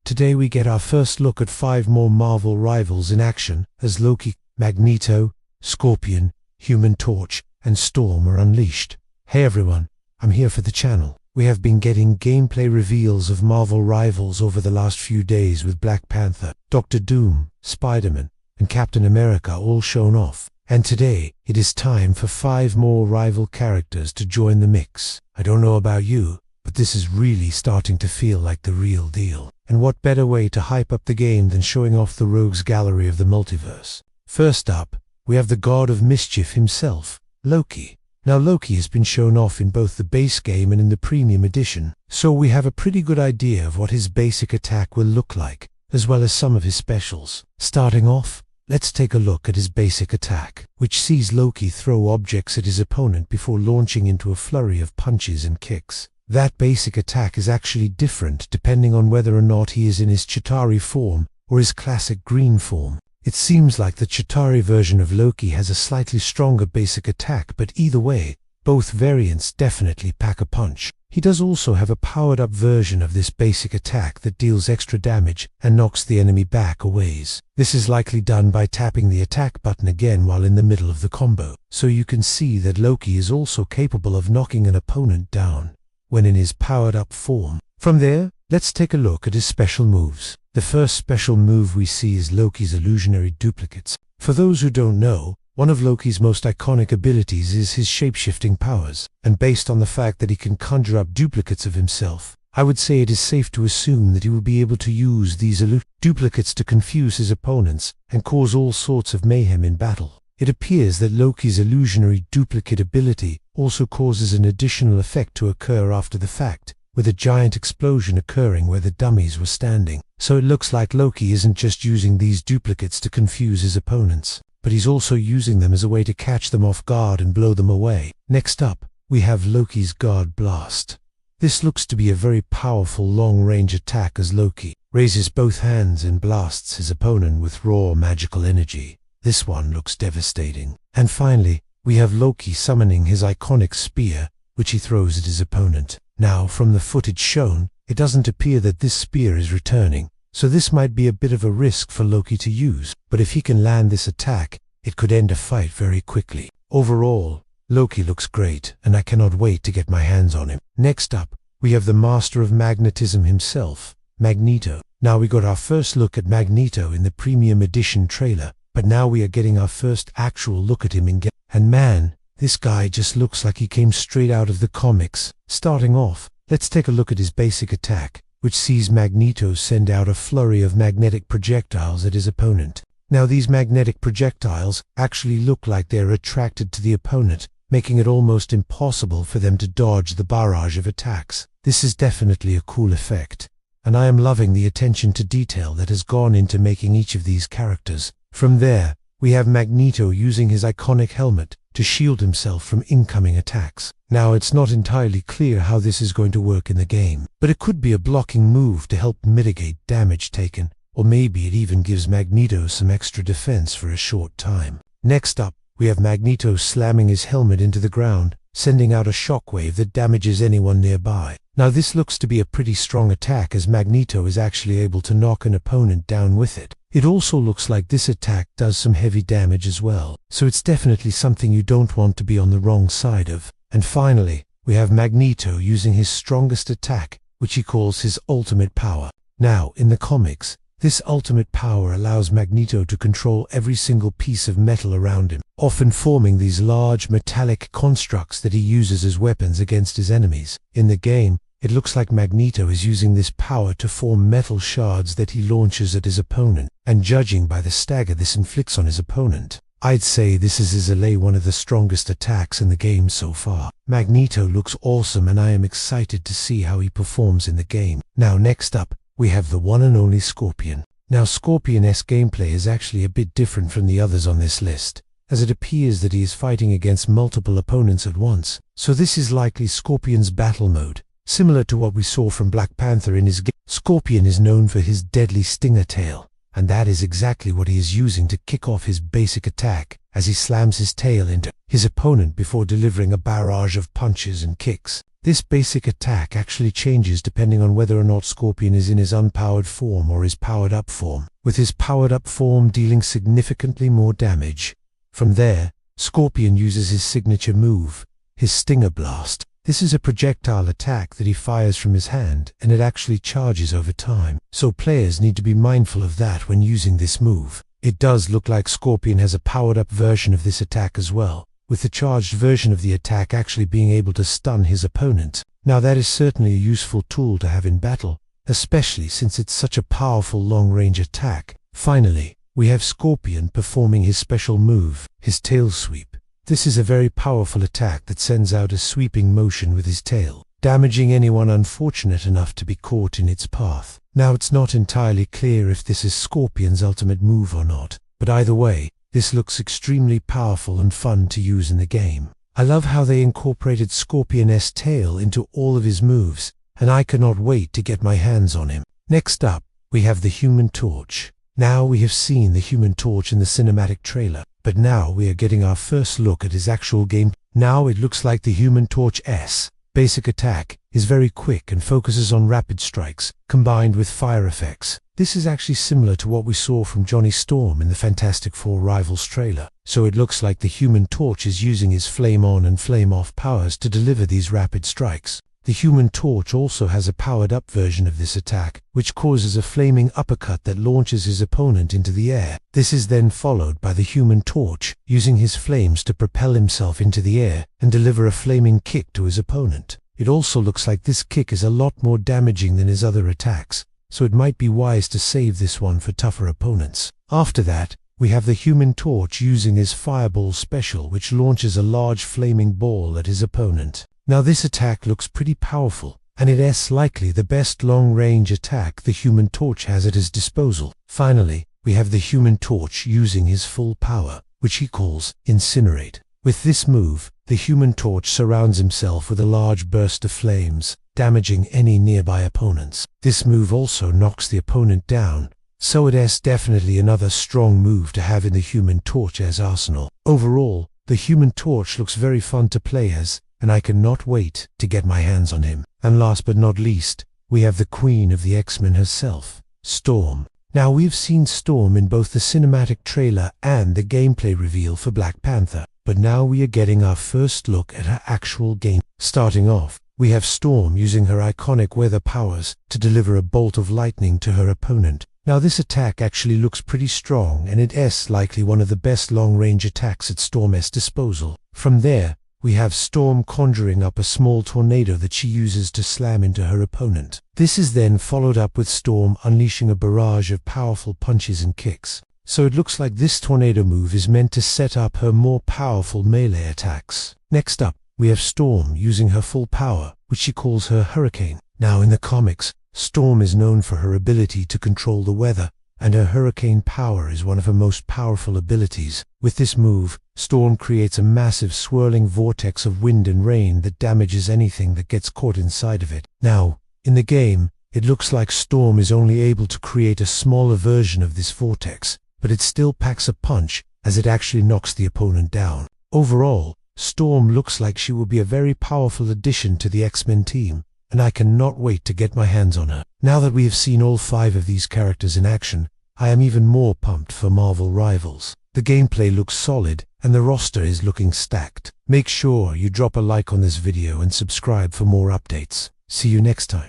Today we get our first look at 5 more Marvel rivals in action as Loki, Magneto, Scorpion, Human Torch, and Storm are unleashed. Hey everyone, I'm here for the channel. We have been getting gameplay reveals of Marvel rivals over the last few days with Black Panther, Doctor Doom, Spider-Man, and Captain America all shown off. And today, it is time for 5 more rival characters to join the mix. I don't know about you, but this is really starting to feel like the real deal. And what better way to hype up the game than showing off the rogues gallery of the multiverse? First up, we have the God of Mischief himself, Loki. Now Loki has been shown off in both the base game and in the premium edition, so we have a pretty good idea of what his basic attack will look like, as well as some of his specials. Starting off, let's take a look at his basic attack, which sees Loki throw objects at his opponent before launching into a flurry of punches and kicks. That basic attack is actually different depending on whether or not he is in his Chitauri form or his classic green form. It seems like the Chitauri version of Loki has a slightly stronger basic attack, but either way, both variants definitely pack a punch. He does also have a powered-up version of this basic attack that deals extra damage and knocks the enemy back a ways. This is likely done by tapping the attack button again while in the middle of the combo, so you can see that Loki is also capable of knocking an opponent down when in his powered-up form. From there, let's take a look at his special moves. The first special move we see is Loki's illusionary duplicates. For those who don't know, one of Loki's most iconic abilities is his shape-shifting powers, and based on the fact that he can conjure up duplicates of himself, I would say it is safe to assume that he will be able to use these duplicates to confuse his opponents and cause all sorts of mayhem in battle. It appears that Loki's illusionary duplicate ability also causes an additional effect to occur after the fact, with a giant explosion occurring where the dummies were standing. So it looks like Loki isn't just using these duplicates to confuse his opponents, but he's also using them as a way to catch them off guard and blow them away. Next up, we have Loki's God Blast. This looks to be a very powerful long-range attack as Loki raises both hands and blasts his opponent with raw magical energy. This one looks devastating. And finally, we have Loki summoning his iconic spear, which he throws at his opponent. Now, from the footage shown, it doesn't appear that this spear is returning, so this might be a bit of a risk for Loki to use, but if he can land this attack, it could end a fight very quickly. Overall, Loki looks great, and I cannot wait to get my hands on him. Next up, we have the master of magnetism himself, Magneto. Now we got our first look at Magneto in the premium edition trailer, but now we are getting our first actual look at him in game. And man, this guy just looks like he came straight out of the comics. Starting off, let's take a look at his basic attack, which sees Magneto send out a flurry of magnetic projectiles at his opponent. Now these magnetic projectiles actually look like they're attracted to the opponent, making it almost impossible for them to dodge the barrage of attacks. This is definitely a cool effect, and I am loving the attention to detail that has gone into making each of these characters. From there, we have Magneto using his iconic helmet to shield himself from incoming attacks. Now it's not entirely clear how this is going to work in the game, but it could be a blocking move to help mitigate damage taken, or maybe it even gives Magneto some extra defense for a short time. Next up, we have Magneto slamming his helmet into the ground, sending out a shockwave that damages anyone nearby. Now this looks to be a pretty strong attack as Magneto is actually able to knock an opponent down with it. It also looks like this attack does some heavy damage as well, so it's definitely something you don't want to be on the wrong side of. And finally, we have Magneto using his strongest attack, which he calls his ultimate power. Now, in the comics, this ultimate power allows Magneto to control every single piece of metal around him, often forming these large metallic constructs that he uses as weapons against his enemies. In the game, it looks like Magneto is using this power to form metal shards that he launches at his opponent, and judging by the stagger this inflicts on his opponent, I'd say this is easily one of the strongest attacks in the game so far. Magneto looks awesome and I am excited to see how he performs in the game. Now next up, we have the one and only Scorpion. Now Scorpion's gameplay is actually a bit different from the others on this list, as it appears that he is fighting against multiple opponents at once. So this is likely Scorpion's battle mode, similar to what we saw from Black Panther in his game. Scorpion is known for his deadly stinger tail, and that is exactly what he is using to kick off his basic attack as he slams his tail into his opponent before delivering a barrage of punches and kicks. This basic attack actually changes depending on whether or not Scorpion is in his unpowered form or his powered up form, with his powered up form dealing significantly more damage. From there, Scorpion uses his signature move, his Stinger Blast. This is a projectile attack that he fires from his hand, and it actually charges over time. So players need to be mindful of that when using this move. It does look like Scorpion has a powered up version of this attack as well, with the charged version of the attack actually being able to stun his opponent. Now that is certainly a useful tool to have in battle, especially since it's such a powerful long-range attack. Finally, we have Scorpion performing his special move, his tail sweep. This is a very powerful attack that sends out a sweeping motion with his tail, damaging anyone unfortunate enough to be caught in its path. Now it's not entirely clear if this is Scorpion's ultimate move or not, but either way, this looks extremely powerful and fun to use in the game. I love how they incorporated Scorpion's tail into all of his moves, and I cannot wait to get my hands on him. Next up, we have the Human Torch. Now we have seen the Human Torch in the cinematic trailer, but now we are getting our first look at his actual game. Now it looks like the Human Torch's basic attack is very quick and focuses on rapid strikes, combined with fire effects. This is actually similar to what we saw from Johnny Storm in the Fantastic Four Rivals trailer, so it looks like the Human Torch is using his flame on and flame off powers to deliver these rapid strikes. The Human Torch also has a powered up version of this attack, which causes a flaming uppercut that launches his opponent into the air. This is then followed by the Human Torch using his flames to propel himself into the air and deliver a flaming kick to his opponent. It also looks like this kick is a lot more damaging than his other attacks, so it might be wise to save this one for tougher opponents. After that, we have the Human Torch using his Fireball special, which launches a large flaming ball at his opponent. Now this attack looks pretty powerful, and it is likely the best long-range attack the Human Torch has at his disposal. Finally, we have the Human Torch using his full power, which he calls Incinerate. With this move, the Human Torch surrounds himself with a large burst of flames, damaging any nearby opponents. This move also knocks the opponent down, so it is definitely another strong move to have in the Human Torch's arsenal. Overall, the Human Torch looks very fun to play as, and I cannot wait to get my hands on him. And last but not least, we have the Queen of the X-Men herself, Storm. Now we've seen Storm in both the cinematic trailer and the gameplay reveal for Black Panther, but now we are getting our first look at her actual game. Starting off, we have Storm using her iconic weather powers to deliver a bolt of lightning to her opponent. Now this attack actually looks pretty strong, and it is likely one of the best long-range attacks at Storm's disposal. From there, we have Storm conjuring up a small tornado that she uses to slam into her opponent. This is then followed up with Storm unleashing a barrage of powerful punches and kicks. So it looks like this tornado move is meant to set up her more powerful melee attacks. Next up, we have Storm using her full power, which she calls her Hurricane. Now in the comics, Storm is known for her ability to control the weather, and her hurricane power is one of her most powerful abilities. With this move, Storm creates a massive swirling vortex of wind and rain that damages anything that gets caught inside of it. Now, in the game, it looks like Storm is only able to create a smaller version of this vortex, but it still packs a punch as it actually knocks the opponent down. Overall, Storm looks like she will be a very powerful addition to the X-Men team, and I cannot wait to get my hands on her. Now that we have seen all 5 of these characters in action, I am even more pumped for Marvel Rivals. The gameplay looks solid, and the roster is looking stacked. Make sure you drop a like on this video and subscribe for more updates. See you next time.